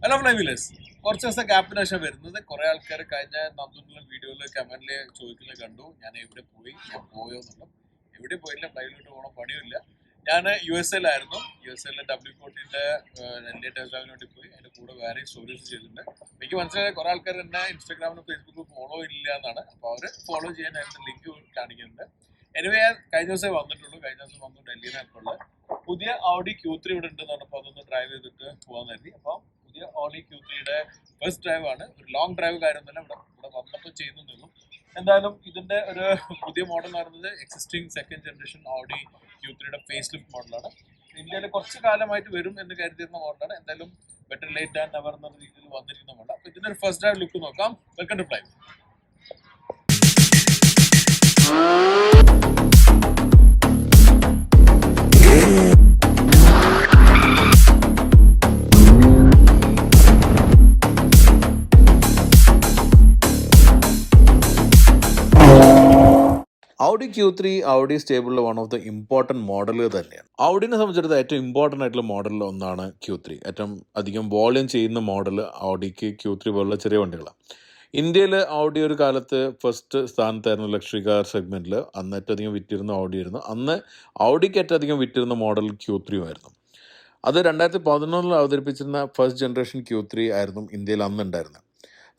Hello ഫ്ലൈവിലേഴ്സ്, കുറച്ച് ദിവസം ഗ്യാപ്പിന് ശേഷം വരുന്നത്. കുറെ ആൾക്കാർ കഴിഞ്ഞ നന്ദുള്ള വീഡിയോയിൽ കമന്റിൽ ചോദിക്കുന്നത് കണ്ടു, ഞാൻ എവിടെ പോയി, ഞാൻ പോയോ എന്നുള്ളത്. എവിടെ പോയില്ല, ഫ്ലൈവിലോട്ട് പോകണം, പണിയില്ല. ഞാൻ യു എസ് എയിലായിരുന്നു. W40 എൻ്റെ ടെസ്റ്റിന് വേണ്ടി പോയി. അതിൻ്റെ കൂടെ വേറെ സ്റ്റോറീസ് ചെയ്തിട്ടുണ്ട്. എനിക്ക് മനസ്സിലായ കുറെ ആൾക്കാർ എന്നെ ഇൻസ്റ്റാഗ്രാമിലും ഫേസ്ബുക്കിലും ഫോളോ ഇല്ല എന്നാണ്. അപ്പോൾ അവർ ഫോളോ ചെയ്യാൻ അതിൻ്റെ ലിങ്ക് കാണിക്കുന്നുണ്ട്. എനിവേ കഴിഞ്ഞ ദിവസം വന്നിട്ടുള്ളൂ. കഴിഞ്ഞ ദിവസം വന്നു ഡൽഹിയിലുള്ള പുതിയ Audi Q3 ഇവിടെ ഉണ്ടെന്ന് പറഞ്ഞപ്പോൾ അതൊന്ന് ഡ്രൈവ് ചെയ്തിട്ട് പോകാൻ കരുതി. അപ്പം പുതിയ Audi Q3 ഫസ്റ്റ് ഡ്രൈവ് ആണ്. ഒരു ലോങ് ഡ്രൈവ് കാര്യമൊന്നുമില്ല, ഇവിടെ വന്നപ്പോൾ ചെയ്യുന്നുള്ളൂ. എന്തായാലും ഇതിന്റെ ഒരു പുതിയ മോഡൽ എന്ന് പറയുന്നത് existing second generation Audi Q3 facelift മോഡലാണ്. ഇന്ത്യയിൽ കുറച്ച് കാലമായിട്ട് വരും എന്ന് കരുതിയിരുന്ന മോഡലാണ്. എന്തായാലും ബെറ്റർ ലേറ്റ് ദാൻ നെവർ എന്ന രീതിയിൽ വന്നിരിക്കുന്ന മോഡൽ. അപ്പോൾ ഇതിന്റെ ഒരു ഫസ്റ്റ് ഡ്രൈവ് ലുക്ക് നോക്കാം. Welcome to fly. Audi Q3 Audi സ്റ്റേബിളിലെ വൺ ഓഫ് ദ ഇമ്പോർട്ടൻറ്റ് മോഡലുകൾ തന്നെയാണ്. ഔഡിനെ സംബന്ധിച്ചിടത്തോളം ഏറ്റവും ഇമ്പോർട്ടൻ്റ് ആയിട്ടുള്ള മോഡലിൽ ഒന്നാണ് Q3. ഏറ്റവും അധികം വോളിയം ചെയ്യുന്ന മോഡൽ Audiക്ക് Q3 പോലുള്ള ചെറിയ വണ്ടികളാണ്. ഇന്ത്യയിൽ Audi ഒരു കാലത്ത് ഫസ്റ്റ് സ്ഥാനത്തായിരുന്നു ലക്ഷറി കാർ സെഗ്മെൻറ്റിൽ. അന്ന് ഏറ്റവും അധികം വിറ്റിരുന്ന Audi ആയിരുന്നു. അന്ന് Audiക്ക് ഏറ്റവും അധികം വിറ്റിരുന്ന മോഡൽ Q3 ആയിരുന്നു. അത് 2011 അവതരിപ്പിച്ചിരുന്ന ഫസ്റ്റ് ജനറേഷൻ Q3 ആയിരുന്നു ഇന്ത്യയിൽ അന്ന് ഉണ്ടായിരുന്നത്.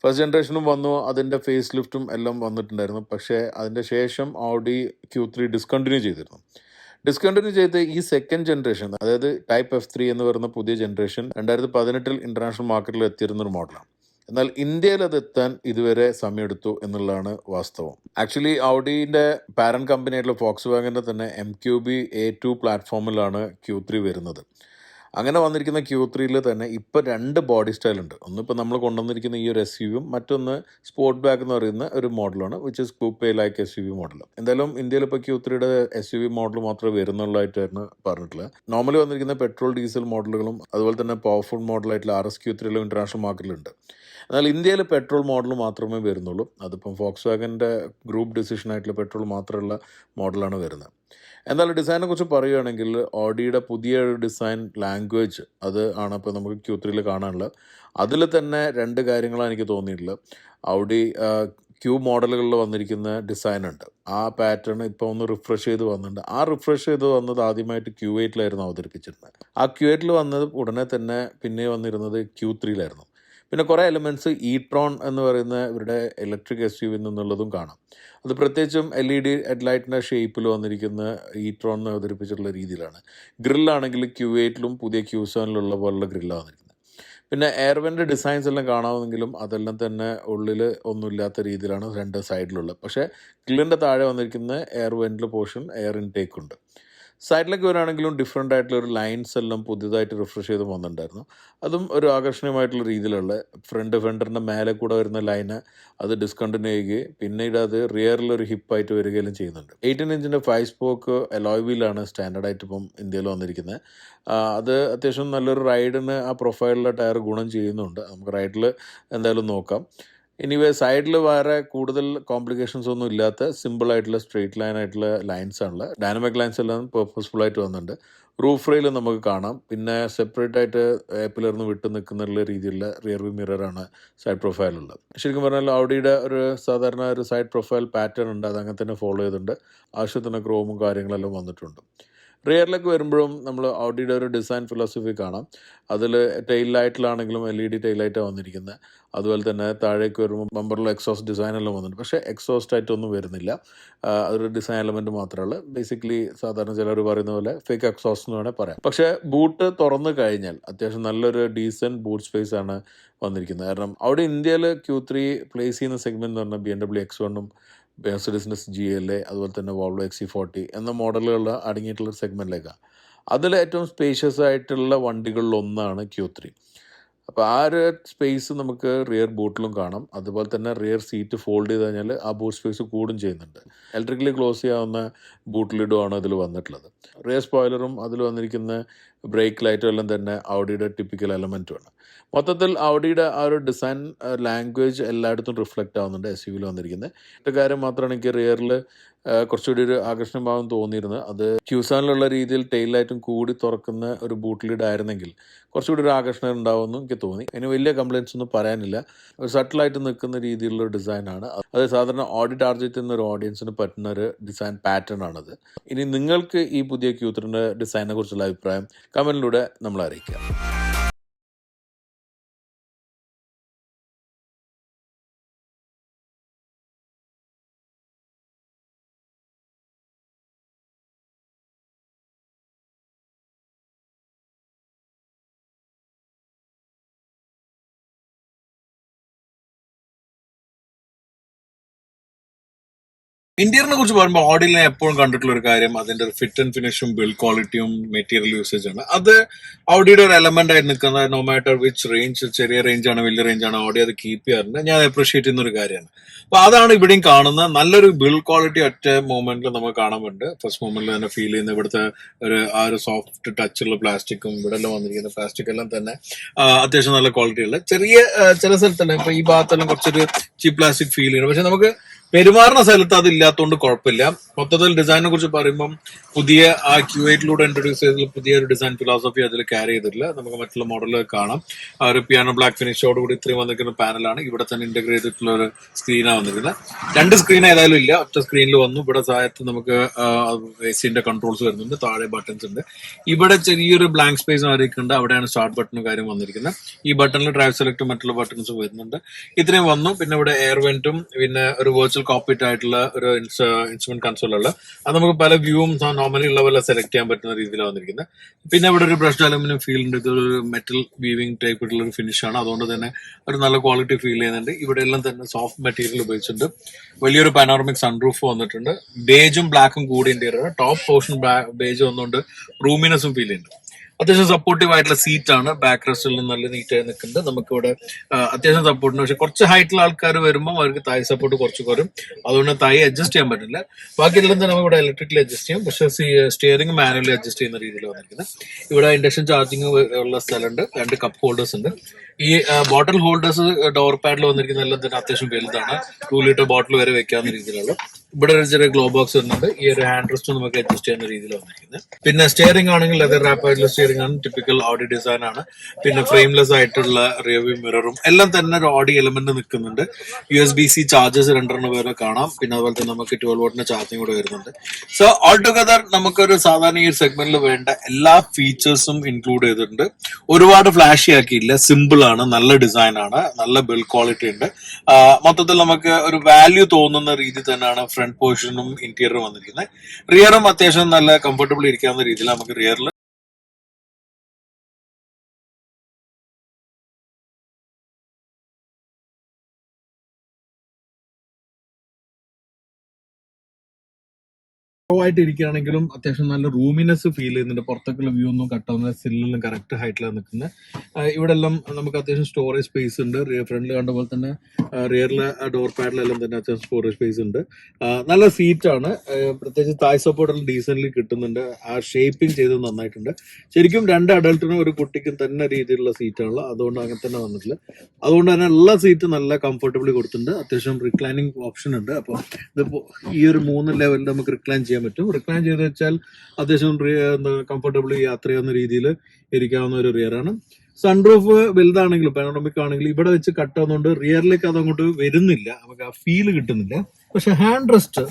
ഫസ്റ്റ് ജനറേഷനും വന്നു, അതിൻ്റെ ഫേസ് ലിഫ്റ്റും എല്ലാം വന്നിട്ടുണ്ടായിരുന്നു. പക്ഷേ അതിൻ്റെ ശേഷം Audi Q3 ഡിസ്കണ്ടിന്യൂ ചെയ്തിരുന്നു. ഡിസ്കണ്ടിന്യൂ ചെയ്ത് ഈ സെക്കൻഡ് ജനറേഷൻ, അതായത് ടൈപ്പ് F3 എന്ന് പറയുന്ന പുതിയ ജനറേഷൻ 2018 ഇൻ്റർനാഷണൽ മാർക്കറ്റിൽ എത്തിയിരുന്നൊരു മോഡലാണ്. എന്നാൽ ഇന്ത്യയിൽ അത് എത്താൻ ഇതുവരെ സമയമെടുത്തു എന്നുള്ളതാണ് വാസ്തവം. ആക്ച്വലി Audiൻ്റെ പാരന്റ് കമ്പനിയായിട്ടുള്ള ഫോക്സ് വാഗൻ്റെ തന്നെ MQB A2 പ്ലാറ്റ്ഫോമിലാണ് Q3 വരുന്നത്. അങ്ങനെ വന്നിരിക്കുന്ന Q3യിൽ തന്നെ ഇപ്പോൾ 2 ബോഡി സ്റ്റൈലുണ്ട്. ഒന്നിപ്പോൾ നമ്മൾ കൊണ്ടുവന്നിരിക്കുന്ന ഈ ഒരു SUV-യും, മറ്റൊന്ന് സ്പോർട്ട് ബാഗ് എന്ന് പറയുന്ന ഒരു മോഡലാണ്, which is കൂപ്പേ like SUV model. എന്തായാലും ഇന്ത്യയിൽ ഇപ്പോൾ Q3യുടെ SUV മോഡൽ മാത്രമേ വരുന്നുള്ളതായിട്ടായിരുന്നു പറഞ്ഞിട്ടുള്ളത്. നോർമലി വന്നിരിക്കുന്ന പെട്രോൾ ഡീസൽ മോഡലുകളും അതുപോലെ തന്നെ പവർഫുൾ മോഡലായിട്ടുള്ള RS-Q3 ഇൻ്റർനാഷണൽ മാർക്കറ്റിലുണ്ട്. എന്നാൽ ഇന്ത്യയിൽ പെട്രോൾ മോഡൽ മാത്രമേ വരുന്നുള്ളൂ. അതിപ്പം ഫോക്സ് വാഗൻ്റെ ഗ്രൂപ്പ് ഡിസിഷൻ ആയിട്ടുള്ള പെട്രോൾ മാത്രമുള്ള മോഡലാണ് വരുന്നത്. എന്നാൽ ഡിസൈനെ കുറിച്ച് പറയുകയാണെങ്കിൽ Audiയുടെ പുതിയ ഒരു ഡിസൈൻ ലാംഗ്വേജ് അത് ആണ് ഇപ്പോൾ നമുക്ക് Q3യിൽ കാണാനുള്ളത്. അതിൽ തന്നെ 2 കാര്യങ്ങളാണ് എനിക്ക് തോന്നിയിട്ടുള്ളത്. Audi Q മോഡലുകളിൽ വന്നിരിക്കുന്ന ഡിസൈൻ ഉണ്ട്, ആ പാറ്റേൺ ഇപ്പോൾ ഒന്ന് റിഫ്രഷ് ചെയ്ത് വന്നിട്ടുണ്ട്. ആ റിഫ്രഷ് ചെയ്ത് വന്നത് ആദ്യമായിട്ട് Q8 അവതരിപ്പിച്ചിരുന്നത്. ആ Q8 വന്നത് ഉടനെ തന്നെ പിന്നെ വന്നിരുന്നത് Q3 പിന്നെ കുറേ എലിമെൻറ്റ്സ് e-tron എന്ന് പറയുന്ന ഇവരുടെ ഇലക്ട്രിക് SUV നിന്നുള്ളതും കാണാം. അത് പ്രത്യേകിച്ചും LED ഹെഡ്ലൈറ്റിൻ്റെ ഷേപ്പിൽ വന്നിരിക്കുന്ന e-tron അവതരിപ്പിച്ചിട്ടുള്ള രീതിയിലാണ്. ഗ്രില്ലാണെങ്കിൽ Q8 പുതിയ Q7 പോലുള്ള ഗ്രില്ലാണ് വന്നിരിക്കുന്നത്. പിന്നെ എയർവെൻ്റ് ഡിസൈൻസ് എല്ലാം കാണാമെങ്കിലും അതെല്ലാം തന്നെ ഉള്ളിൽ ഒന്നുമില്ലാത്ത രീതിയിലാണ് 2 സൈഡിലുള്ളത്. പക്ഷേ ഗ്രില്ലിൻ്റെ താഴെ വന്നിരിക്കുന്ന എയർവെൻ്റിൽ പോർഷൻ എയർ ഇൻടേക്ക് ഉണ്ട്. സൈഡിലേക്ക് വരികയാണെങ്കിലും ഡിഫറെൻ്റ് ആയിട്ടുള്ള ഒരു ലൈൻസ് എല്ലാം പുതിയതായിട്ട് റിഫ്രഷ് ചെയ്ത് വന്നിട്ടുണ്ടായിരുന്നു. അതും ഒരു ആകർഷണീയമായിട്ടുള്ള രീതിയിലുള്ള ഫ്രണ്ട് ഫെൻഡറിൻ്റെ മേലെ കൂടെ വരുന്ന ലൈന് അത് ഡിസ്കണ്ടിന്യൂ ചെയ്യുകയും പിന്നീട് അത് റിയറിലൊരു ഹിപ്പായിട്ട് വരികയും ചെയ്യുന്നുണ്ട്. 18 ഇഞ്ചിൻ്റെ 5 സ്പോക്ക് അലോയ് വീലാണ് സ്റ്റാൻഡേർഡായിട്ട് ഇപ്പം ഇന്ത്യയിൽ വന്നിരിക്കുന്നത്. അത് അത്യാവശ്യം നല്ലൊരു റൈഡിന് ആ പ്രൊഫൈലിലെ ടയർ ഗുണം ചെയ്യുന്നുണ്ട്. നമുക്ക് റൈഡിൽ എന്തായാലും നോക്കാം. എനിവേ സൈഡിൽ വേറെ കൂടുതൽ കോംപ്ലിക്കേഷൻസ് ഒന്നും ഇല്ലാത്ത സിമ്പിളായിട്ടുള്ള സ്ട്രെയിറ്റ് ലൈൻ ആയിട്ടുള്ള ലൈൻസ് ആണുള്ള. ഡൈനാമിക് ലൈൻസ് എല്ലാം പേർപ്പസ്ഫുൾ ആയിട്ട് വന്നിട്ടുണ്ട്. റൂഫ് റെയിൽ നമുക്ക് കാണാം. പിന്നെ സെപ്പറേറ്റ് ആയിട്ട് പിലർന്ന് വിട്ട് നിൽക്കുന്ന രീതിയിലുള്ള റിയർ വ്യൂ മിററാണ് സൈഡ് പ്രൊഫൈലുള്ളത്. ശരിക്കും പറഞ്ഞാൽ Audiയുടെ ഒരു സാധാരണ ഒരു സൈഡ് പ്രൊഫൈൽ പാറ്റേൺ ഉണ്ട്, അത് അങ്ങനെ തന്നെ ഫോളോ ചെയ്തിട്ടുണ്ട്. ആവശ്യത്തിന് ക്രോമും കാര്യങ്ങളെല്ലാം വന്നിട്ടുണ്ട്. റിയറിലേക്ക് വരുമ്പോഴും നമ്മൾ Audiയുടെ ഒരു ഡിസൈൻ ഫിലോസഫി കാണാം. അതിൽ ടെയിൽ ലൈറ്റിലാണെങ്കിലും LED ടെയിൽ ലൈറ്റാണ് വന്നിരിക്കുന്നത്. അതുപോലെ തന്നെ താഴേക്ക് വരുമ്പോൾ ബമ്പറിൽ എക്സോസ്റ്റ് ഡിസൈനെല്ലാം വന്നിട്ടുണ്ട്. പക്ഷേ എക്സോസ്റ്റ് ആയിട്ടൊന്നും വരുന്നില്ല, അതൊരു ഡിസൈൻ എലമെൻറ്റ് മാത്രമല്ല. ബേസിക്കലി സാധാരണ ചിലർ പറയുന്ന പോലെ ഫേക്ക് എക്സോസ്റ്റ് എന്ന് വേണേൽ പറയാം. പക്ഷേ ബൂട്ട് തുറന്നു കഴിഞ്ഞാൽ അത്യാവശ്യം നല്ലൊരു ഡീസൻറ്റ് ബൂട്ട് സ്പേസ് ആണ് വന്നിരിക്കുന്നത്. കാരണം അവിടെ ഇന്ത്യയിൽ Q3 പ്ലേസ് ചെയ്യുന്ന സെഗ്മെൻറ്റ് എന്ന് പറഞ്ഞാൽ BMW X1 മെഴ്സിഡീസ് GLA അതുപോലെ തന്നെ Volvo XC40 എന്ന മോഡലുകൾ അടങ്ങിയിട്ടുള്ള സെഗ്മെൻറ്റിലേക്കാണ്. അതിൽ ഏറ്റവും സ്പേഷ്യസ് ആയിട്ടുള്ള വണ്ടികളിലൊന്നാണ് Q3. അപ്പോൾ ആ ഒരു സ്പേസ് നമുക്ക് റിയർ ബൂട്ടിലും കാണാം. അതുപോലെ തന്നെ റിയർ സീറ്റ് ഫോൾഡ് ചെയ്ത് കഴിഞ്ഞാൽ ആ ബൂട്ട് സ്പേസ് കൂടും ചെയ്യുന്നുണ്ട്. ഇലക്ട്രിക്കലി ക്ലോസ് ചെയ്യാവുന്ന ബൂട്ട് ലിഡുമാണ് അതിൽ വന്നിട്ടുള്ളത്. റിയർ സ്പോയിലറും അതിൽ വന്നിരിക്കുന്ന ബ്രേക്ക് ലൈറ്റും എല്ലാം തന്നെ Audiയുടെ ടിപ്പിക്കൽ എലമെൻറ്റുമാണ്. മൊത്തത്തിൽ Audiയുടെ ആ ഒരു ഡിസൈൻ ലാംഗ്വേജ് എല്ലായിടത്തും റിഫ്ലക്റ്റ് ആവുന്നുണ്ട് SUV വന്നിരിക്കുന്നത്. ഒരു കാര്യം മാത്രമാണ് എനിക്ക് റിയറിൽ കുറച്ചുകൂടി ഒരു ആകർഷണഭാവം തോന്നിയിരുന്നത്. അത് ക്യൂസാനിലുള്ള രീതിയിൽ ടെയിലായിട്ടും കൂടി തുറക്കുന്ന ഒരു ബൂട്ട് ലീഡ് ആയിരുന്നെങ്കിൽ കുറച്ചുകൂടി ഒരു ആകർഷണം ഉണ്ടാവുമെന്ന് എനിക്ക് തോന്നി. അതിന് വലിയ കംപ്ലയിൻസ് ഒന്നും പറയാനില്ല. ഒരു സട്ടിലായിട്ട് നിൽക്കുന്ന രീതിയിലുള്ള ഒരു ഡിസൈനാണ്. അത് സാധാരണ ഓഡി ടാർഗറ്റ് ചെയ്യുന്ന ഒരു ഓഡിയൻസിന് പറ്റുന്ന ഒരു ഡിസൈൻ പാറ്റേൺ ആണത്. ഇനി നിങ്ങൾക്ക് ഈ പുതിയ Q3ൻ്റെ ഡിസൈനെ കുറിച്ചുള്ള അഭിപ്രായം കമൻറ്റിലൂടെ നമ്മളെ അറിയിക്കുക. ഇന്റീരിയറിനെ കുറിച്ച് പറയുമ്പോൾ ഓഡിയിൽ ഞാൻ എപ്പോഴും കണ്ടിട്ടുള്ള ഒരു കാര്യം അതിന്റെ ഒരു ഫിറ്റ് ആൻഡ് ഫിനിഷും ബിൽഡ് ക്വാളിറ്റിയും മെറ്റീരിയൽ യൂസേജ് ആണ്. അത് ഓഡിയുടെ ഒരു എലമെന്റ് ആയിട്ട് നിൽക്കുന്ന നോ മാറ്റർ വിച്ച് റേഞ്ച്, ചെറിയ റേഞ്ച് ആണ് വലിയ റേഞ്ച് ആണ്, ഓഡി അത് കീപ്പ് ചെയ്യാറുണ്ട്. ഞാൻ അപ്രീഷിയേറ്റ് ചെയ്യുന്ന ഒരു കാര്യമാണ്. അപ്പൊ അതാണ് ഇവിടെയും കാണുന്ന നല്ലൊരു ബിൽഡ് ക്വാളിറ്റി ഒറ്റ മൂവ്മെന്റിൽ നമുക്ക് കാണാൻ പറ്റും. ഫസ്റ്റ് മൂവ്മെന്റിൽ തന്നെ ഫീൽ ചെയ്യുന്ന ഇവിടുത്തെ ആ ഒരു സോഫ്റ്റ് ടച്ചുള്ള പ്ലാസ്റ്റിക്കും ഇവിടെ എല്ലാം വന്നിരിക്കുന്ന പ്ലാസ്റ്റിക് എല്ലാം തന്നെ അത്യാവശ്യം നല്ല ക്വാളിറ്റി ഉള്ള ചില സ്ഥലത്തെല്ലാം ഇപ്പൊ ഈ ഭാഗത്തെല്ലാം കുറച്ചൊരു ചീപ്പ് പ്ലാസ്റ്റിക് ഫീൽ ചെയ്യുന്നത്. പക്ഷെ നമുക്ക് പെരുമാറുന്ന സ്ഥലത്ത് അതില്ലാത്തതുകൊണ്ട് കുഴപ്പമില്ല. മൊത്തത്തിൽ ഡിസൈനിനെ കുറിച്ച് പറയുമ്പം പുതിയ ആ Q8 ഇൻട്രൊഡ്യൂസ് ചെയ്തതിൽ പുതിയൊരു ഡിസൈൻ ഫിലോസഫി അതിൽ ക്യാരി ചെയ്തിട്ടില്ല. നമുക്ക് മറ്റുള്ള മോഡലുകൾ കാണാം. ആ ഒരു പിയാനോ ബ്ലാക്ക് ഫിനിഷോട് കൂടി ഇത്രയും വന്നിരിക്കുന്ന പാനലാണ്. ഇവിടെ തന്നെ ഇന്റഗ്രേറ്റ് ചെയ്തിട്ടുള്ള ഒരു സ്ക്രീനാണ് വന്നിരിക്കുന്നത്. 2 സ്ക്രീൻ ഏതായാലും ഇല്ല, ഒറ്റ സ്ക്രീനിൽ വന്നു. ഇവിടെ താഴത്ത് നമുക്ക് AC-ന്റെ കൺട്രോൾസ് വരുന്നുണ്ട്, താഴെ ബട്ടൺസ് ഉണ്ട്. ഇവിടെ ചെറിയൊരു ബ്ലാങ്ക് സ്പേസ് ആരൊക്കെ ഉണ്ട്, അവിടെയാണ് സ്റ്റാർട്ട് ബട്ടണും കാര്യം വന്നിരിക്കുന്നത്. ഈ ബട്ടണിൽ ഡ്രൈവ് സെലക്ടും മറ്റുള്ള ബട്ടൺസും വരുന്നുണ്ട്. ഇത്രയും വന്നു. പിന്നെ ഇവിടെ എയർ വെന്റും പിന്നെ ഒരു വെർച്വൽ കോക്പിറ്റ് ആയിട്ടുള്ള ഒരു ഇൻസ്ട്രുമെന്റ് കൺസോളുള്ള അത് നമുക്ക് പല വ്യൂവും നോർമലി ഉള്ള പോലെ സെലക്ട് ചെയ്യാൻ പറ്റുന്ന രീതിയിലാണ് വന്നിരിക്കുന്നത്. പിന്നെ ഇവിടെ ഒരു ബ്രഷ്ഡ് അലുമിനിയം ഫീൽ ഉണ്ട്. ഇതൊരു മെറ്റൽ വീവിംഗ് ടൈപ്പ് ഉള്ള ഒരു ഫിനിഷ് ആണ്, അതുകൊണ്ട് തന്നെ ഒരു നല്ല ക്വാളിറ്റി ഫീൽ ചെയ്യുന്നുണ്ട്. ഇവിടെ എല്ലാം തന്നെ സോഫ്റ്റ് മെറ്റീരിയൽ ഉപയോഗിച്ചിട്ടുണ്ട്. വലിയൊരു പാനോറമിക് സൺറൂഫ് വന്നിട്ടുണ്ട്. ബേജും ബ്ലാക്കും കൂടി ഇന്റീരിയർ. ടോപ്പ് പോർഷൻ ബേജ് വന്നുകൊണ്ട് റൂമിനെസും ഫീൽ ചെയ്യുന്നുണ്ട്. അത്യാവശ്യം സപ്പോർട്ടീവ് ആയിട്ടുള്ള സീറ്റ് ആണ്. ബാക്ക് റെസ്റ്റിലും നല്ല നീറ്റായി നിൽക്കുന്നുണ്ട്. നമുക്കിവിടെ അത്യാവശ്യം സപ്പോർട്ടുണ്ട്. പക്ഷെ കുറച്ച് ഹൈറ്റുള്ള ആൾക്കാർ വരുമ്പോൾ അവർക്ക് തായ് സപ്പോർട്ട് കുറച്ച് കുറയും, അതുകൊണ്ട് തായ് അഡ്ജസ്റ്റ് ചെയ്യാൻ പറ്റില്ല. ബാക്കിയെല്ലാം തന്നെ നമുക്ക് ഇവിടെ ഇലക്ട്രിക്കലി അഡ്ജസ്റ്റ് ചെയ്യാം. പക്ഷെ സ്റ്റിയറിംഗ് മാനുവലി അഡ്ജസ്റ്റ് ചെയ്യുന്ന രീതിയിൽ വന്നിരിക്കുന്നത്. ഇവിടെ ഇൻഡക്ഷൻ ചാർജിങ് ഉള്ള സ്ഥലമുണ്ട്. 2 കപ്പ് ഹോൾഡേഴ്സ് ഉണ്ട്. ഈ ബോട്ടിൽ ഹോൾഡേഴ്സ് ഡോർ പാഡിൽ വന്നിരിക്കുന്ന എല്ലാം തന്നെ അത്യാവശ്യം വലുതാണ്. 2 ലിറ്റർ ബോട്ടിൽ വരെ വെക്കാവുന്ന രീതിയിലുള്ള. ഇവിടെ ഒരു ചെറിയ ഗ്ലോ ബോക്സ് വരുന്നുണ്ട്. ഈ ഒരു ഹാൻഡ് റെസ്റ്റ് നമുക്ക് അഡ്ജസ്റ്റ് ചെയ്യുന്ന രീതിയിൽ വന്നിരിക്കുന്നത്. പിന്നെ സ്റ്റിയറിംഗ് ആണെങ്കിൽ ലെതർ റാപ്പ് ആയിട്ടുള്ള സ്റ്റിയറിംഗ് ആണ്. ടിപ്പിക്കൽ ഓഡി ഡിസൈൻ ആണ്. പിന്നെ ഫ്രെയിംലെസ് ആയിട്ടുള്ള റിയർവ്യൂ മിററും എല്ലാം തന്നെ ഒരു ഓഡി എലമെന്റ് നിൽക്കുന്നുണ്ട്. USB-C ചാർജസ് 2 വരെ കാണാം. പിന്നെ അതുപോലെ തന്നെ നമുക്ക് 12 വോട്ടിന്റെ ചാർജിങ് കൂടെ വരുന്നുണ്ട്. സോ ഓൾ ടുഗദർ നമുക്കൊരു സാധാരണ ഈ സെഗ്മെന്റിൽ വേണ്ട എല്ലാ ഫീച്ചേഴ്സും ഇൻക്ലൂഡ് ചെയ്തിട്ടുണ്ട്. ഒരുപാട് ഫ്ലാഷി ആക്കിയില്ല, സിമ്പിൾ ആണ്, നല്ല ഡിസൈൻ ആണ്, നല്ല ബിൽഡ് ക്വാളിറ്റി ഉണ്ട്. മൊത്തത്തിൽ നമുക്ക് ഒരു വാല്യൂ തോന്നുന്ന രീതി തന്നെയാണ് ഫ്രണ്ട് പോർഷനും ഇന്റീരിയറും വന്നിരിക്കുന്നത്. റിയറും അത്യാവശ്യം നല്ല കംഫർട്ടബിൾ ഇരിക്കാവുന്ന രീതിയിൽ നമുക്ക് റിയറിൽ ആയിട്ട് ഇരിക്കുകയാണെങ്കിലും അത്യാവശ്യം നല്ല റൂമിനെസ് ഫീൽ ചെയ്യുന്നുണ്ട്. പുറത്തേക്കുള്ള വ്യൂ ഒന്നും കട്ടാവുന്ന സില്ലെല്ലാം കറക്റ്റ് ഹൈറ്റിലാണ് നിൽക്കുന്നത്. ഇവിടെ എല്ലാം നമുക്ക് അത്യാവശ്യം സ്റ്റോറേജ് സ്പേസ് ഉണ്ട്. ഫ്രണ്ടിൽ കണ്ട പോലെ തന്നെ റിയറിലെ ഡോർ പാഡിലെല്ലാം തന്നെ അത്യാവശ്യം സ്റ്റോറേജ് സ്പേസ് ഉണ്ട്. നല്ല സീറ്റാണ്. പ്രത്യേകിച്ച് തായ് സപ്പോർട്ടെല്ലാം ഡീസന്റ്ലി കിട്ടുന്നുണ്ട്. ആ ഷേപ്പിംഗ് ചെയ്തത് നന്നായിട്ടുണ്ട്. ശരിക്കും 2 അഡൾട്ടിനും ഒരു കുട്ടിക്കും തന്നെ രീതിയിലുള്ള സീറ്റാണല്ലോ, അതുകൊണ്ട് അങ്ങനെ തന്നെ വന്നിട്ടില്ല. അതുകൊണ്ട് തന്നെ എല്ലാ സീറ്റും നല്ല കംഫർട്ടബിളി കൊടുത്തിട്ടുണ്ട്. അത്യാവശ്യം റിക്ലൈനിങ് ഓപ്ഷൻ ഉണ്ട്. അപ്പോൾ ഇതിപ്പോൾ ഈ ഒരു 3 ലെവലിൽ നമുക്ക് റിക്ലൈൻ ചെയ്യാൻ പറ്റും. റിക്ലൈൻ ചെയ്ത് വെച്ചാൽ അത്യാവശ്യം കംഫർട്ടബിളി യാത്ര ചെയ്യുന്ന രീതിയിൽ ഇരിക്കാവുന്ന ഒരു റിയറാണ്. സൺറൂഫ് വലുതാണെങ്കിലും പാനോറമിക് ആണെങ്കിലും ഇവിടെ വെച്ച് കട്ടാവുന്നതുകൊണ്ട് റിയറിലേക്ക് അതങ്ങോട്ട് വരുന്നില്ല, നമുക്ക് ആ ഫീല് കിട്ടുന്നില്ല. പക്ഷെ ഹാൻഡ് റെസ്റ്റ്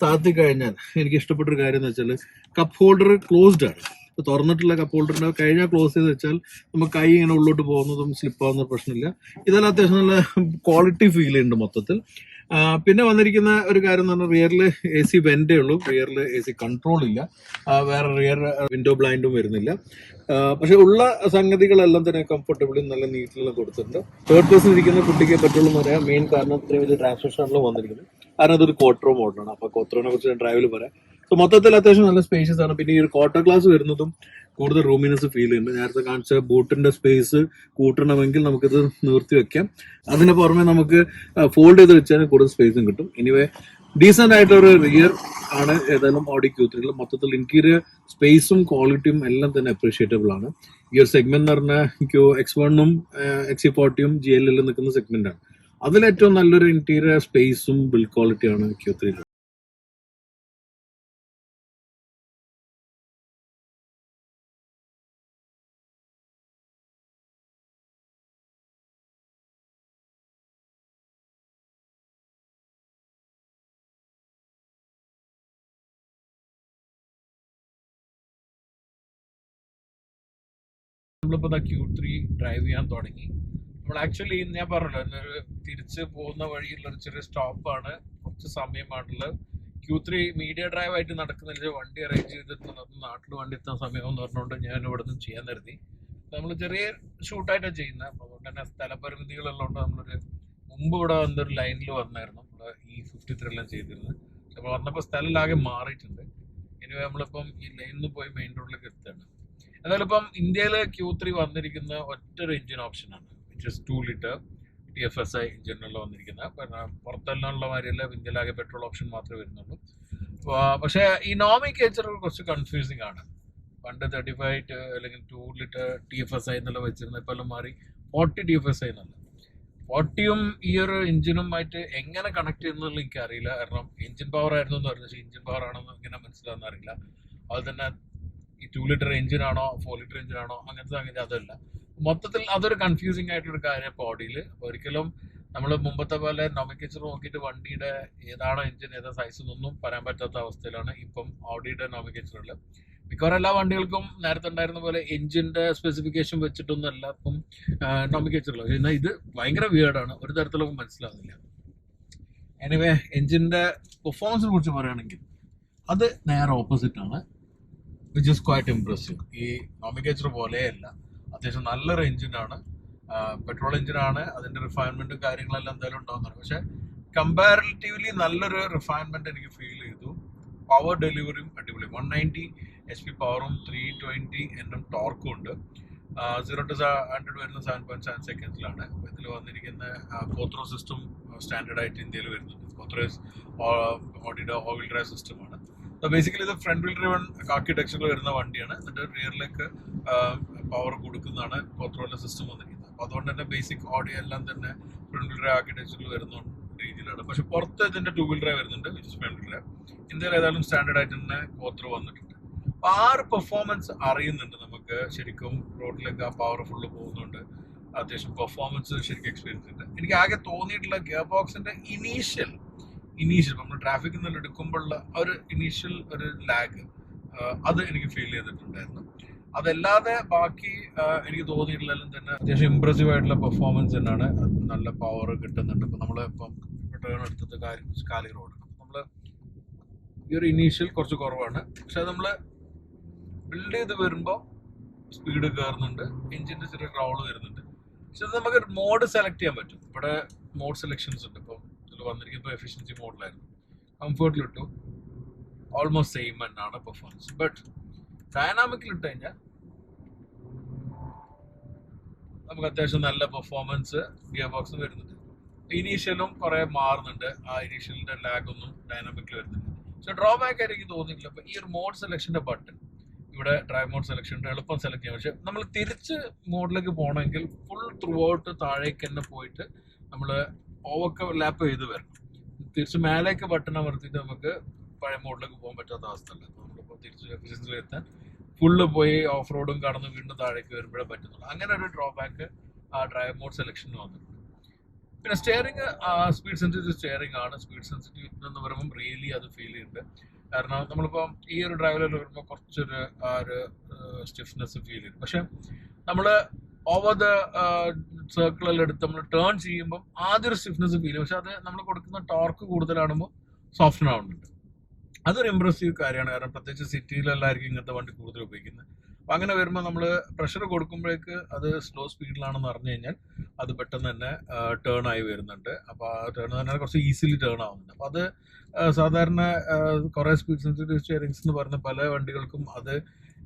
താത്തി കഴിഞ്ഞാൽ എനിക്ക് ഇഷ്ടപ്പെട്ടൊരു കാര്യം എന്ന് വെച്ചാൽ കപ്പ് ഹോൾഡർ ക്ലോസ്ഡ് ആണ്. തുറന്നിട്ടുള്ള കപ്പ് ഹോൾഡറിന്റെ കഴിഞ്ഞാൽ ക്ലോസ് ചെയ്ത് വെച്ചാൽ നമുക്ക് കൈ ഇങ്ങനെ ഉള്ളോട്ട് പോകുന്നതും സ്ലിപ്പ് ആവുന്ന പ്രശ്നമില്ല. ഇതെല്ലാം അത്യാവശ്യം നല്ല ക്വാളിറ്റി ഫീൽ ചെയ്യുന്നുണ്ട് മൊത്തത്തിൽ. പിന്നെ വന്നിരിക്കുന്ന ഒരു കാര്യം എന്ന് പറഞ്ഞാൽ റിയറിൽ AC വെന്റേ ഉള്ളൂ. റിയറിൽ AC കൺട്രോൾ ഇല്ല. വേറെ റിയർ വിൻഡോ ബ്ലൈൻഡും വരുന്നില്ല. പക്ഷെ ഉള്ള സംഗതികളെല്ലാം തന്നെ കംഫർട്ടബിളും നല്ല നീറ്റിലെല്ലാം കൊടുത്തിട്ടുണ്ട്. തേർഡ് പേഴ്സൺ ഇരിക്കുന്ന കുട്ടിക്ക് പറ്റുള്ളൂ എന്ന് പറയാം. മെയിൻ കാരണം ഇത്രയും വലിയ ട്രാൻസ്മിഷനിലും വന്നിരിക്കുന്നത് കാരണം അതൊരു കോട്രോ മോഡലാണ്. അപ്പൊ കോട്രോനെ കുറിച്ച് ഞാൻ ഡ്രൈവിൽ പറയാം. സോ മൊത്തത്തിൽ അത്യാവശ്യം നല്ല സ്പേഷ്യസ് ആണ്. പിന്നെ ഈ ഒരു ക്വാർട്ടർ ഗ്ലാസ് വരുന്നതും കൂടുതൽ റൂമിനെസ് ഫീൽ ചെയ്യുന്നുണ്ട്. നേരത്തെ കാണിച്ച ബൂട്ടിന്റെ സ്പേസ് കൂട്ടണമെങ്കിൽ നമുക്കിത് നിർത്തി വെക്കാം. അതിന് പുറമെ നമുക്ക് ഫോൾഡ് ചെയ്ത് വെച്ചാൽ കൂടുതൽ സ്പേസും കിട്ടും. എനിവേ ഡീസെന്റ് ആയിട്ടൊരു റിയർ ആണ് ഏതായാലും ഓഡി Q3. മൊത്തത്തിൽ ഇന്റീരിയർ സ്പേസും ക്വാളിറ്റിയും എല്ലാം തന്നെ അപ്രീഷിയേറ്റബിൾ ആണ്. ഈ ഒരു സെഗ്മെന്റ് എന്ന് പറഞ്ഞാൽ X1-ഉം XC40-ഉം GL-ലും നിൽക്കുന്ന സെഗ്മെന്റ് ആണ്. അതിലേറ്റവും നല്ലൊരു ഇന്റീരിയർ സ്പേസും ബിൽഡ് ക്വാളിറ്റിയാണ് Q3. നമ്മളിപ്പോൾ Q3 ഡ്രൈവ് ചെയ്യാൻ തുടങ്ങി. നമ്മൾ ആക്ച്വലി ഞാൻ പറഞ്ഞല്ലോ ഒരു തിരിച്ച് പോകുന്ന വഴിയുള്ള ഒരു ചെറിയ സ്റ്റോപ്പാണ്, കുറച്ച് സമയമാണുള്ളത്. Q3 മീഡിയ ഡ്രൈവ് ആയിട്ട് നടക്കുന്നില്ല, വണ്ടി അറേഞ്ച് ചെയ്തിട്ട് നാട്ടിൽ വണ്ടി എത്താൻ സമയം എന്ന് പറഞ്ഞുകൊണ്ട് ഞാൻ ഇവിടെ നിന്ന് ചെയ്യാൻ കരുതി. നമ്മൾ ചെറിയ ഷൂട്ടായിട്ടാണ് ചെയ്യുന്നത്. അപ്പോൾ അതുകൊണ്ട് തന്നെ സ്ഥലപരിമിതികളുള്ളതുകൊണ്ട് നമ്മളൊരു മുമ്പ് ഇവിടെ വന്നൊരു ലൈനിൽ വന്നായിരുന്നു, നമ്മൾ E53 ചെയ്തിരുന്നത്. നമ്മൾ വന്നപ്പോൾ സ്ഥലമാകെ മാറിയിട്ടുണ്ട്. ഇനി നമ്മളിപ്പം ഈ ലൈനിൽ നിന്ന് പോയി മെയിൻ റോഡിലേക്ക് എത്തുകയാണ്. എന്നാലും ഇപ്പം ഇന്ത്യയിൽ Q3 വന്നിരിക്കുന്ന ഒറ്റൊരു എഞ്ചിൻ ഓപ്ഷനാണ്, വിച്ച് ഇസ് 2 ലിറ്റർ TFSI എഞ്ചിനുള്ള വന്നിരിക്കുന്നത്. പുറത്തെല്ലാം ഉള്ള മാതിരിയല്ല, ഇന്ത്യയിലാകെ പെട്രോൾ ഓപ്ഷൻ മാത്രമേ വരുന്നുള്ളൂ. പക്ഷേ ഈ നോമിക്ലേച്ചർ കുറച്ച് കൺഫ്യൂസിങ് ആണ്. പണ്ട് 35 അല്ലെങ്കിൽ 2 ലിറ്റർ TFSI എന്നുള്ള വെച്ചിരുന്നത് ഇപ്പോൾ എല്ലാം മാറി 40 TFSI എന്നുള്ള. 40യും ഈ ഒരു എഞ്ചിനുമായിട്ട് എങ്ങനെ കണക്ട് ചെയ്യുന്നുള്ള എനിക്കറിയില്ല. കാരണം എഞ്ചിൻ പവർ ആയിരുന്നു എന്ന് പറഞ്ഞു, പക്ഷേ എഞ്ചിൻ പവർ ആണെന്ന് ഇങ്ങനെ മനസ്സിലാവുന്ന അറിയില്ല. അതുപോലെ തന്നെ ഈ 2 ലിറ്റർ എഞ്ചിനാണോ 4 ലിറ്റർ എഞ്ചിനാണോ അങ്ങനത്തെ സംഗതി അതല്ല. മൊത്തത്തിൽ അതൊരു കൺഫ്യൂസിങ് ആയിട്ടുള്ള കാര്യം ബോഡിയിൽ. ഒരിക്കലും നമ്മൾ മുമ്പത്തെ പോലെ നോമിക്ലേച്ചർ നോക്കിയിട്ട് വണ്ടിയുടെ ഏതാണോ എഞ്ചിൻ ഏതാ സൈസ് എന്നൊന്നും പറയാൻ പറ്റാത്ത അവസ്ഥയിലാണ് ഇപ്പം ഓഡിയുടെ നോമിക്ലേച്ചറിൽ. മിക്കവാറും എല്ലാ വണ്ടികൾക്കും നേരത്തെ ഉണ്ടായിരുന്ന പോലെ എഞ്ചിന്റെ സ്പെസിഫിക്കേഷൻ വെച്ചിട്ടൊന്നും അല്ല ഇപ്പം നോമിക്ലേച്ചറിൽ. എന്നാൽ ഇത് ഭയങ്കര വിയേർഡാണ്, ഒരു തരത്തിലും മനസ്സിലാവുന്നില്ല. എനിവേ എഞ്ചിന്റെ പെർഫോമൻസിനെ കുറിച്ച് പറയുകയാണെങ്കിൽ അത് നേരെ ഓപ്പോസിറ്റ് ആണ്, വിച്ച് ഇസ് ക്വൈറ്റ് ഇംപ്രസീവ്. ഈ നോമിക്ലേച്ചർ പോലെയല്ല, അത്യാവശ്യം നല്ലൊരു എഞ്ചിനാണ്, പെട്രോൾ എഞ്ചിനാണ്. അതിന്റെ റിഫൈൻമെന്റും കാര്യങ്ങളെല്ലാം എന്തായാലും ഉണ്ടാവുന്നതാണ്. പക്ഷെ കമ്പാരിറ്റീവ്ലി നല്ലൊരു റിഫൈൻമെന്റ് എനിക്ക് ഫീൽ ചെയ്തു. പവർ ഡെലിവറിയും അടിപൊളി, 190 HP പവറും 320 Nm ടോർക്കും ഉണ്ട്. 0 to 100 വരുന്ന 7.7 സെക്കൻഡ്സിലാണ്. ഇതിൽ വന്നിരിക്കുന്ന കോത്രോ സിസ്റ്റം സ്റ്റാൻഡേർഡ് ആയിട്ട് ഇന്ത്യയിൽ വരുന്നുണ്ട്. കോത്രോ ഓഡിയുടെ ഓൾ വീൽ ഡ്രൈവ് സിസ്റ്റമാണ്. ബേസിക്കലി ഇത് ഫ്രണ്ട് വീൽ ഡ്രൈവൺ ആർക്കിടെക്ചറിൽ വരുന്ന വണ്ടിയാണ്. എന്നിട്ട് റിയറിലേക്ക് പവർ കൊടുക്കുന്നതാണ് കോത്രോയിലെ സിസ്റ്റം വന്നിരിക്കുന്നത്. അപ്പോൾ അതുകൊണ്ട് തന്നെ ബേസിക് ഓഡിയോ എല്ലാം തന്നെ ഫ്രണ്ട് വീൽ ഡ്രൈവ് ആർക്കിടെക്ചറിൽ വരുന്ന രീതിയിലാണ്. പക്ഷെ പുറത്ത് ഇതിന്റെ 2 വീൽ ഡ്രൈവ് വരുന്നുണ്ട്, which is front wheel drive. ഇന്ത്യയിൽ ഏതായാലും സ്റ്റാൻഡേർഡ് ആയിട്ട് തന്നെ കോത്രോ വന്നിട്ടുണ്ട്. അപ്പോൾ ആ ഒരു പെർഫോമൻസ് അറിയുന്നുണ്ട് നമുക്ക്. ശരിക്കും റോഡിലേക്ക് ആ പവർ ഫുള്ള് പോകുന്നുണ്ട്, അത്യാവശ്യം പെർഫോമൻസ് ശരിക്കും എക്സ്പീരിയൻസ് ഉണ്ട്. എനിക്ക് ആകെ തോന്നിയിട്ടുള്ള ഗിയർ ബോക്സിന്റെ ഇനീഷ്യൽ നമ്മൾ ട്രാഫിക്കിൽ നിന്ന് എടുക്കുമ്പോഴുള്ള ഒരു ഇനീഷ്യൽ ഒരു ലാഗ് അത് എനിക്ക് ഫീൽ ചെയ്തിട്ടുണ്ടായിരുന്നു. അതല്ലാതെ ബാക്കി എനിക്ക് തോന്നിയിട്ടുള്ളതെല്ലാം തന്നെ അത്യാവശ്യം ഇംപ്രസീവ് ആയിട്ടുള്ള പെർഫോമൻസ് തന്നെയാണ്. നല്ല പവർ കിട്ടുന്നുണ്ട്. ഇപ്പം നമ്മൾ ഇപ്പം ടേൺ എടുത്തത് കാലി റോഡ്, നമ്മൾ ഈ ഒരു ഇനീഷ്യൽ കുറച്ച് കുറവാണ്. പക്ഷെ അത് നമ്മൾ ബിൽഡ് ചെയ്ത് വരുമ്പോൾ സ്പീഡ് കയറുന്നുണ്ട്, എഞ്ചിന്റെ ചെറിയ ക്രൗഡ് വരുന്നുണ്ട്. പക്ഷെ അത് നമുക്ക് മോഡ് സെലക്ട് ചെയ്യാൻ പറ്റും. ഇവിടെ മോഡ് സെലക്ഷൻസ് ഉണ്ട്. ഇപ്പം ഇതിൽ വന്നിരിക്കുന്നത് എഫിഷ്യൻസി മോഡിലായിരുന്നു, കംഫർട്ടിലിട്ടു, ഓൾമോസ്റ്റ് സെയിം തന്നെയാണ് പെർഫോമൻസ്. ബട്ട് ഡൈനാമിക്കിൽ ഇട്ട് കഴിഞ്ഞാൽ നമുക്ക് അത്യാവശ്യം നല്ല പെർഫോമൻസ് ഗിയർ ബോക്സ് വരുന്നുണ്ട്. ഇനീഷ്യലും കുറെ മാറുന്നുണ്ട്, ആ ഇനീഷ്യലിന്റെ ലാഗ് ഒന്നും ഡൈനാമിക്കിൽ വരുന്നുണ്ട്. പക്ഷെ ഡ്രോബാക്ക് ആയിട്ട് എനിക്ക് തോന്നിയിട്ടില്ല. അപ്പൊ ഈ ഒരു മോഡ് സെലക്ഷന്റെ ബട്ടൺ ഇവിടെ ഡ്രൈവ് മോഡ് സെലക്ഷൻ ഉണ്ട്, എളുപ്പം സെലക്ട് ചെയ്യാം. പക്ഷെ നമ്മൾ തിരിച്ച് മോഡിലേക്ക് പോകണമെങ്കിൽ ഫുൾ ത്രൂ ഔട്ട് താഴേക്ക് തന്നെ പോയിട്ട് നമ്മൾ ഓവർലാപ്പ് ചെയ്ത് വരണം. തിരിച്ച് മേലേക്ക് ബട്ടൺ അമർത്തിയിട്ട് നമുക്ക് പഴയ മോഡിലേക്ക് പോകാൻ പറ്റാത്ത അവസ്ഥയല്ല. അപ്പോൾ നമ്മളിപ്പോൾ തിരിച്ച് എഫിഷ്യൻസിൽ എത്താൻ ഫുള്ള് പോയി ഓഫ് റോഡും കടന്ന് വീണ്ടും താഴേക്ക് വരുമ്പോഴേ പറ്റുന്നുള്ളൂ. അങ്ങനെ ഒരു ഡ്രോബാക്ക് ആ ഡ്രൈവ് മോഡ് സെലക്ഷന് വന്നിട്ടുണ്ട്. പിന്നെ സ്റ്റിയറിംഗ് സ്പീഡ് സെൻസിറ്റീവ് സ്റ്റിയറിംഗ് ആണ്. സ്പീഡ് സെൻസിറ്റീവ് എന്ന് പറയുമ്പോൾ റിയലി അത് ഫീൽ ചെയ്യുന്നുണ്ട്. കാരണം നമ്മളിപ്പം ഈ ഒരു ഡ്രൈവിൽ വരുമ്പോൾ കുറച്ചൊരു ആ ഒരു സ്റ്റിഫ്നെസ് ഫീൽ ചെയ്യും. പക്ഷെ നമ്മൾ ഓവർ ദ സർക്കിളെല്ലാം എടുത്ത് നമ്മൾ ടേൺ ചെയ്യുമ്പോൾ ആദ്യം ഒരു സ്റ്റിഫ്നെസ് ഫീൽ ചെയ്യും. പക്ഷെ അത് നമ്മൾ കൊടുക്കുന്ന ടോർക്ക് കൂടുതലാണുമ്പോൾ സോഫ്റ്റൻ ആവുന്നുണ്ട്. അതൊരു ഇംപ്രസീവ് കാര്യമാണ്. കാരണം പ്രത്യേകിച്ച് സിറ്റിയിലെല്ലാവർക്കും ഇങ്ങനത്തെ വണ്ടി കൂടുതൽ ഉപയോഗിക്കുന്നത്. അപ്പം അങ്ങനെ വരുമ്പോൾ നമ്മൾ പ്രഷർ കൊടുക്കുമ്പോഴേക്ക് അത് സ്ലോ സ്പീഡിലാണെന്ന് അറിഞ്ഞു കഴിഞ്ഞാൽ അത് പെട്ടെന്ന് തന്നെ ടേൺ ആയി വരുന്നുണ്ട്. അപ്പോൾ ആ ടേൺ തന്നെ കുറച്ച് ഈസിലി ടേൺ ആവുന്നുണ്ട്. അപ്പോൾ അത് സാധാരണ കുറേ സ്പീഡ് സെൻസിറ്റീവ് സ്റ്റിയറിംഗ്സ് എന്ന് പറഞ്ഞ പല വണ്ടികൾക്കും അത്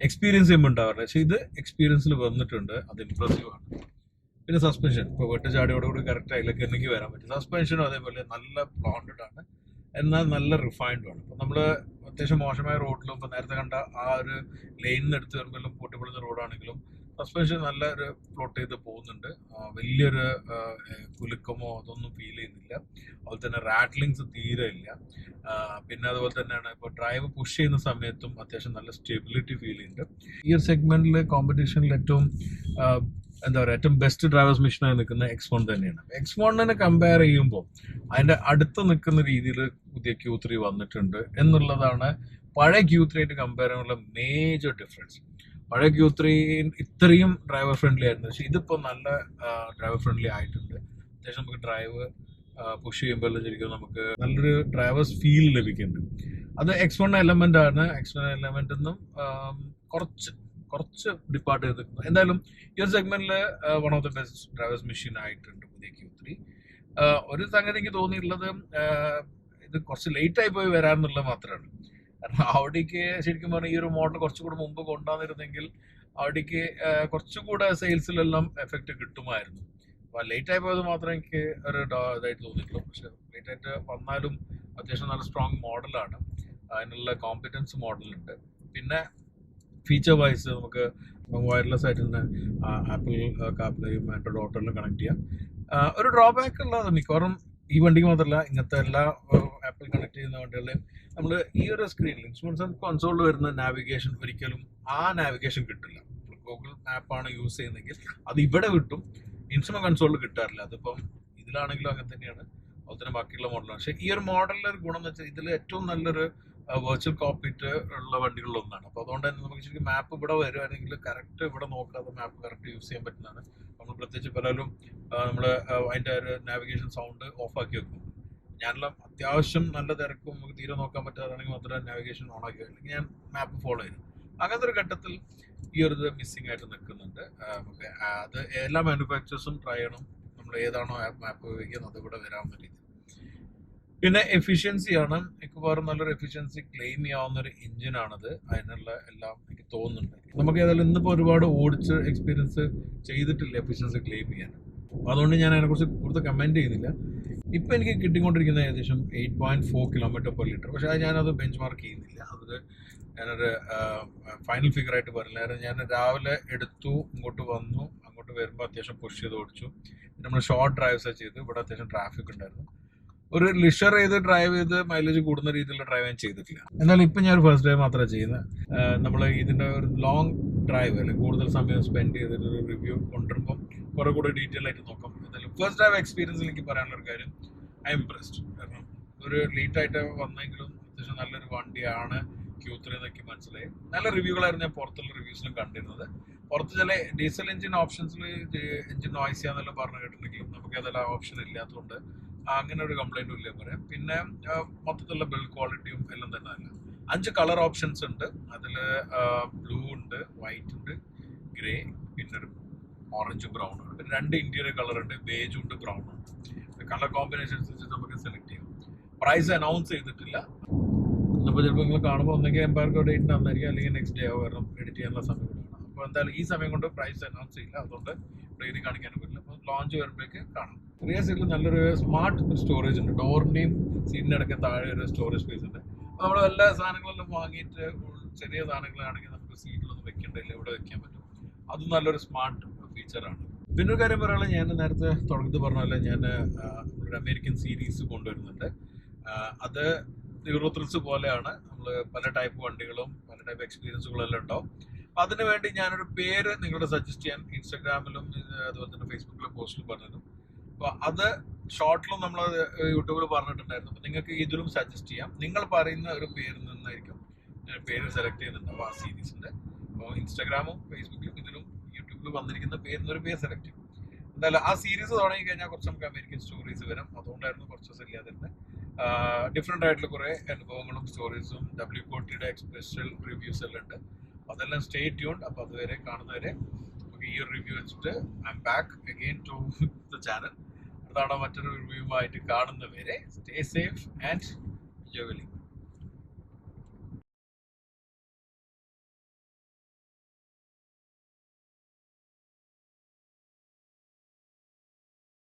എക്സ്പീരിയൻസ് ചെയ്യുമ്പോൾ ഉണ്ടാവാറില്ല. പക്ഷേ ഇത് എക്സ്പീരിയൻസിൽ വന്നിട്ടുണ്ട്, അത് ഇംപ്രസീവ് ആണ്. പിന്നെ സസ്പെൻഷൻ ഇപ്പോൾ വെട്ട് ചാടിയോടുകൂടി കറക്റ്റ് അതിലേക്ക് എനിക്ക് വരാൻ പറ്റും. സസ്പെൻഷനും അതേപോലെ നല്ല ബ്ലോണ്ടഡ് ആണ്, എന്നാൽ നല്ല റിഫൈൻഡും ആണ്. അപ്പം നമ്മൾ അത്യാവശ്യം മോശമായ റോഡിലും ഇപ്പം നേരത്തെ കണ്ട ആ ഒരു ലൈനിൽ നിന്ന് എടുത്ത് വരുമ്പോഴും പൊട്ടിപ്പൊളിഞ്ഞ റോഡാണെങ്കിലും സസ്പെൻഷൻ നല്ല ഒരു ഫ്ലോട്ട് ചെയ്ത് പോകുന്നുണ്ട്. വലിയൊരു കുലുക്കമോ അതൊന്നും ഫീൽ ചെയ്യുന്നില്ല. അതുപോലെ തന്നെ റാറ്റ്ലിങ്സ് തീരെ ഇല്ല. പിന്നെ അതുപോലെ തന്നെയാണ് ഇപ്പോൾ ഡ്രൈവ് പുഷ് ചെയ്യുന്ന സമയത്തും അത്യാവശ്യം നല്ല സ്റ്റെബിലിറ്റി ഫീൽ ചെയ്യുന്നുണ്ട്. ഈ ഒരു സെഗ്മെന്റിൽ കോമ്പറ്റീഷനിൽ ഏറ്റവും എന്താ പറയുക, ഏറ്റവും ബെസ്റ്റ് ഡ്രൈവേഴ്സ് മെഷീനായി നിൽക്കുന്ന X1 തന്നെയാണ്. X1 കമ്പയർ ചെയ്യുമ്പോൾ അതിന്റെ അടുത്ത് നിൽക്കുന്ന രീതിയിൽ പുതിയ Q3 വന്നിട്ടുണ്ട് എന്നുള്ളതാണ് പഴയ Q3 ആയിട്ട് കമ്പയർ ചെയ്യാനുള്ള മേജർ ഡിഫറൻസ്. പഴയ Q3 ഇത്രയും ഡ്രൈവർ ഫ്രണ്ട്ലി ആയിരുന്നു, പക്ഷെ ഇതിപ്പോൾ നല്ല ഡ്രൈവർ ഫ്രണ്ട്ലി ആയിട്ടുണ്ട്. അത്യാവശ്യം നമുക്ക് ഡ്രൈവ് പുഷ് ചെയ്യുമ്പോൾ ശരിക്കും നമുക്ക് നല്ലൊരു ഡ്രൈവേഴ്സ് ഫീൽ ലഭിക്കുന്നുണ്ട്. അത് X1 എലമെന്റ് ആണ്. X1 എലമെന്റിൽ നിന്നും കുറച്ച് ഡിപ്പാർട്ട് ചെയ്ത് എന്തായാലും ഈ ഒരു സെഗ്മെന്റിൽ one of the best drivers machine ആയിട്ടുണ്ട് പുതിയ Q3. ഒരു സംഗതി എനിക്ക് തോന്നിയിട്ടുള്ളത് ഇത് കുറച്ച് ലേറ്റ് ആയി പോയി വരാമെന്നുള്ളത് മാത്രമാണ്. കാരണം ഔഡിക്ക് ശരിക്കും പറഞ്ഞാൽ ഈ ഒരു മോഡൽ കുറച്ചുകൂടെ മുമ്പ് കൊണ്ടുവന്നിരുന്നെങ്കിൽ ഔഡിക്ക് കുറച്ചുകൂടെ സെയിൽസിലെല്ലാം എഫക്റ്റ് കിട്ടുമായിരുന്നു. അപ്പോൾ ലേറ്റ് ആയി പോയത് മാത്രമേ എനിക്ക് ഒരു ഇതായിട്ട് തോന്നിയിട്ടുള്ളൂ. പക്ഷെ ലേറ്റ് ആയിട്ട് വന്നാലും അത്യാവശ്യം നല്ല സ്ട്രോങ് മോഡലാണ്, അതിനുള്ള കോമ്പറ്റൻസ് മോഡലുണ്ട്. പിന്നെ ഫീച്ചർ വൈസ് നമുക്ക് വയർലെസ് ആയിട്ട് തന്നെ ആപ്പിൾ കാപ്ലേയും ആൻഡ്രോയിഡ് ഓട്ടോയിലും കണക്ട് ചെയ്യാം. ഒരു ഡ്രോബാക്ക് ഉള്ളത് മിക്കവാറും ഈ വണ്ടിക്ക് മാത്രമല്ല, ഇങ്ങനത്തെ എല്ലാ ആപ്പിൾ കണക്ട് ചെയ്യുന്ന വണ്ടികളിലും നമ്മൾ ഈ ഒരു സ്ക്രീനിൽ ഇൻസ്ട്രുമെന്റ്സ് കൺസോളിൽ വരുന്ന നാവിഗേഷൻ ഒരിക്കലും ആ നാവിഗേഷൻ കിട്ടില്ല. ഗൂഗിൾ മാപ്പാണ് യൂസ് ചെയ്യുന്നതെങ്കിൽ അത് ഇവിടെ കിട്ടും, ഇൻസ്ട്രുമെന്റ് കൺസോളിൽ കിട്ടാറില്ല. അതിപ്പം ഇതിലാണെങ്കിലും അങ്ങനെ തന്നെയാണ്, അതുപോലെ തന്നെ ബാക്കിയുള്ള മോഡലാണ്. പക്ഷേ ഈ ഒരു മോഡലിൻ്റെ ഒരു ഗുണം എന്ന് വെച്ചാൽ ഇതിൽ ഏറ്റവും നല്ലൊരു വെർച്വൽ കോക്പിറ്റ് ഉള്ള വണ്ടികളിലൊന്നാണ്. അപ്പോൾ അതുകൊണ്ട് തന്നെ നമുക്ക് ശരിക്കും മാപ്പ് ഇവിടെ വരുവാണെങ്കിൽ കറക്റ്റ് ഇവിടെ നോക്കാതെ മാപ്പ് കറക്റ്റ് യൂസ് ചെയ്യാൻ പറ്റുന്നതാണ്. നമ്മൾ പ്രത്യേകിച്ച് പലരും നമ്മൾ അതിൻ്റെ ഒരു നാവിഗേഷൻ സൗണ്ട് ഓഫാക്കി വെക്കും. ഞാനെല്ലാം അത്യാവശ്യം നല്ല തിരക്കും നമുക്ക് തീരെ നോക്കാൻ പറ്റാതാണെങ്കിൽ മാത്രമേ നാവിഗേഷൻ ഓൺ ആക്കി, അല്ലെങ്കിൽ ഞാൻ മാപ്പ് ഫോളോ ചെയ്യും. അങ്ങനത്തെ ഒരു ഘട്ടത്തിൽ ഈ ഒരു ഇത് മിസ്സിംഗ് ആയിട്ട് നിൽക്കുന്നുണ്ട്. നമുക്ക് അത് എല്ലാ മാനുഫാക്ചേഴ്സും ട്രൈ ചെയ്യണം, നമ്മൾ ഏതാണോ മാപ്പ് ഉപയോഗിക്കുന്നത് അത് ഇവിടെ വരാൻ പറ്റിയത്. പിന്നെ എഫിഷ്യൻസിയാണ്, മിക്കവാറും നല്ലൊരു എഫിഷ്യൻസി ക്ലെയിം ചെയ്യാവുന്ന ഒരു എഞ്ചിനാണത്. അതിനുള്ള എല്ലാം എനിക്ക് തോന്നുന്നുണ്ട്. നമുക്ക് ഏതായാലും ഇന്നിപ്പോൾ ഒരുപാട് ഓടിച്ച് എക്സ്പീരിയൻസ് ചെയ്തിട്ടില്ല എഫിഷ്യൻസി ക്ലെയിം ചെയ്യാൻ, അതുകൊണ്ട് ഞാൻ അതിനെക്കുറിച്ച് കൂടുതൽ കമൻറ്റ് ചെയ്യുന്നില്ല. ഇപ്പം എനിക്ക് കിട്ടിക്കൊണ്ടിരിക്കുന്ന ഏകദേശം 8.4 km/L. പക്ഷേ ഞാനത് ബെഞ്ച് മാർക്ക് ചെയ്യുന്നില്ല, അത് ഞാനൊരു ഫൈനൽ ഫിഗർ ആയിട്ട് പറഞ്ഞില്ല. കാരണം ഞാൻ രാവിലെ എടുത്തു, ഇങ്ങോട്ട് വന്നു, അങ്ങോട്ട് വരുമ്പോൾ അത്യാവശ്യം പുഷ് ചെയ്ത് ഓടിച്ചു. നമ്മൾ ഷോർട്ട് ഡ്രൈവ്സ് ചെയ്തു, ഇവിടെ അത്യാവശ്യം ട്രാഫിക് ഉണ്ടായിരുന്നു. ഒരു ലിഷർ ചെയ്ത് ഡ്രൈവ് ചെയ്ത് മൈലേജ് കൂടുന്ന രീതിയിലുള്ള ഡ്രൈവ് ഞാൻ ചെയ്തിട്ടില്ല. എന്നാൽ ഇപ്പം ഞാൻ ഫസ്റ്റ് ഡ്രൈവ് മാത്രമേ ചെയ്യുന്നത്. നമ്മൾ ഇതിൻ്റെ ഒരു ലോങ് ഡ്രൈവ് അല്ലെങ്കിൽ കൂടുതൽ സമയം സ്പെൻഡ് ചെയ്തിട്ട് ഒരു റിവ്യൂ കൊണ്ടുവരുമ്പം കുറെ കൂടെ ഡീറ്റെയിൽ ആയിട്ട് നോക്കാം. എന്തായാലും ഫസ്റ്റ് ഡ്രൈവ് എക്സ്പീരിയൻസിൽ എനിക്ക് പറയാനുള്ള ഒരു കാര്യം, ഐ എം ഇംപ്രസ്ഡ്. കാരണം ഒരു ലേറ്റ് ആയിട്ട് വന്നെങ്കിലും അത്യാവശ്യം നല്ലൊരു വണ്ടിയാണ് Q3 എന്നൊക്കെ മനസ്സിലായി. നല്ല റിവ്യൂകളായിരുന്നു ഞാൻ പുറത്തുള്ള റിവ്യൂസിലും കണ്ടിരുന്നത്. പുറത്ത് ചില ഡീസൽ എഞ്ചിൻ ഓപ്ഷൻസിൽ എഞ്ചിൻ നോയ്സ് ചെയ്യാന്നെല്ലാം പറഞ്ഞു കേട്ടിട്ടുണ്ടെങ്കിലും നമുക്ക് അതെല്ലാം ഓപ്ഷൻ ഇല്ലാത്തതുകൊണ്ട് അങ്ങനെ ഒരു കംപ്ലൈൻറ്റും ഇല്ല പറയാം. പിന്നെ മൊത്തത്തിലുള്ള ബിൽഡ് ക്വാളിറ്റിയും എല്ലാം തന്നെ അല്ല. 5 കളർ ഓപ്ഷൻസ് ഉണ്ട്. അതിൽ ബ്ലൂ ഉണ്ട്, വൈറ്റ് ഉണ്ട്, ഗ്രേ, പിന്നെ ഒരു ഓറഞ്ച് ബ്രൗൺ ഉണ്ട്. 2 ഇന്റീരിയർ കളർ ഉണ്ട്, ബേജും ഉണ്ട്, ബ്രൗണും ഉണ്ട്. കളർ കോമ്പിനേഷൻസ് വെച്ച് നമുക്ക് സെലക്ട് ചെയ്യാം. പ്രൈസ് അനൗൺസ് ചെയ്തിട്ടില്ല. അപ്പോൾ ചിലപ്പോൾ നിങ്ങൾ കാണുമ്പോൾ ഒന്നെങ്കിൽ എംപയർക്ക് ഡേറ്റിന് അന്നായിരിക്കും, അല്ലെങ്കിൽ നെക്സ്റ്റ് ഡേ ആവും, കാരണം എഡിറ്റ് ചെയ്യാനുള്ള സമയം കൂടെയാണ്. അപ്പോൾ എന്തായാലും ഈ സമയം കൊണ്ട് പ്രൈസ് അനൗൺസ് ചെയ്യില്ല, അതുകൊണ്ട് ഡെയിലി കാണിക്കാനും പറ്റില്ല. അപ്പോൾ ലോഞ്ച് വരുമ്പോഴേക്ക് കാണാം. റിയർ സൈഡിൽ നല്ലൊരു സ്മാർട്ട് സ്റ്റോറേജ് ഉണ്ട്. ഡോറിൻ്റെയും സീറ്റിൻ്റെ ഇടയ്ക്ക് താഴെ ഒരു സ്റ്റോറേജ് സ്പേസ് ഉണ്ട്. അപ്പോൾ നമ്മൾ എല്ലാ സാധനങ്ങളെല്ലാം വാങ്ങിയിട്ട് ചെറിയ സാധനങ്ങളാണെങ്കിൽ നമുക്ക് സീറ്റിലൊന്നും വെക്കേണ്ടില്ല, ഇവിടെ വെക്കാൻ പറ്റും. അതും നല്ലൊരു സ്മാർട്ട് ഫീച്ചറാണ്. പിന്നെ ഒരു കാര്യം പറയാനുള്ളത്, ഞാൻ നേരത്തെ തുടക്കത്തിൽ പറഞ്ഞ പോലെ ഞാൻ ഒരു അമേരിക്കൻ സീരീസ് കൊണ്ടുവരുന്നുണ്ട്. അത് യൂറോ ത്രിൽസ് പോലെയാണ്. നമ്മൾ പല ടൈപ്പ് വണ്ടികളും പല ടൈപ്പ് എക്സ്പീരിയൻസുകളും എല്ലാം ഉണ്ടാവും. അപ്പം അതിന് വേണ്ടി ഞാനൊരു പേര് നിങ്ങളുടെ സജസ്റ്റ് ചെയ്യാൻ ഇൻസ്റ്റാഗ്രാമിലും അതുപോലെ തന്നെ ഫേസ്ബുക്കിലും പോസ്റ്റിലും പറഞ്ഞിരുന്നു. അപ്പോൾ അത് ഷോർട്ടിലും നമ്മൾ യൂട്യൂബിൽ പറഞ്ഞിട്ടുണ്ടായിരുന്നു. അപ്പോൾ നിങ്ങൾക്ക് ഇതിലും സജസ്റ്റ് ചെയ്യാം. നിങ്ങൾ പറയുന്ന ഒരു പേരിൽ നിന്നായിരിക്കും ഞാൻ പേര് സെലക്ട് ചെയ്യുന്നുണ്ടാവും ആ സീരീസിൻ്റെ. അപ്പോൾ ഇൻസ്റ്റാഗ്രാമും ഫേസ്ബുക്കിലും ഇതിലും യൂട്യൂബിൽ വന്നിരിക്കുന്ന പേരിനൊരു പേര് സെലക്ട് ചെയ്യും. എന്തായാലും ആ സീരീസ് തുടങ്ങി കഴിഞ്ഞാൽ കുറച്ച് നമുക്ക് അമേരിക്കൻ സ്റ്റോറീസ് വരും. അതുകൊണ്ടായിരുന്നു കുറച്ച് ദിവസം ഇല്ലാതിരുന്നത്. ഡിഫറെൻ്റ് ആയിട്ടുള്ള കുറേ അനുഭവങ്ങളും സ്റ്റോറീസും WCOTയുടെ സ്പെഷ്യൽ റിവ്യൂസ് എല്ലാം ഉണ്ട്. അതെല്ലാം സ്റ്റേ ട്യൂൺഡ്. അപ്പോൾ അതുവരെ കാണുന്നവരെ നമുക്ക് ഈ ഒരു റിവ്യൂ വെച്ചിട്ട് I am back again to the channel. അതാണ് മറ്റൊരു റിവ്യൂവുമായിട്ട് കാണുന്നവരെ സ്റ്റേ സേഫ് ആൻഡ് എൻജോയ്.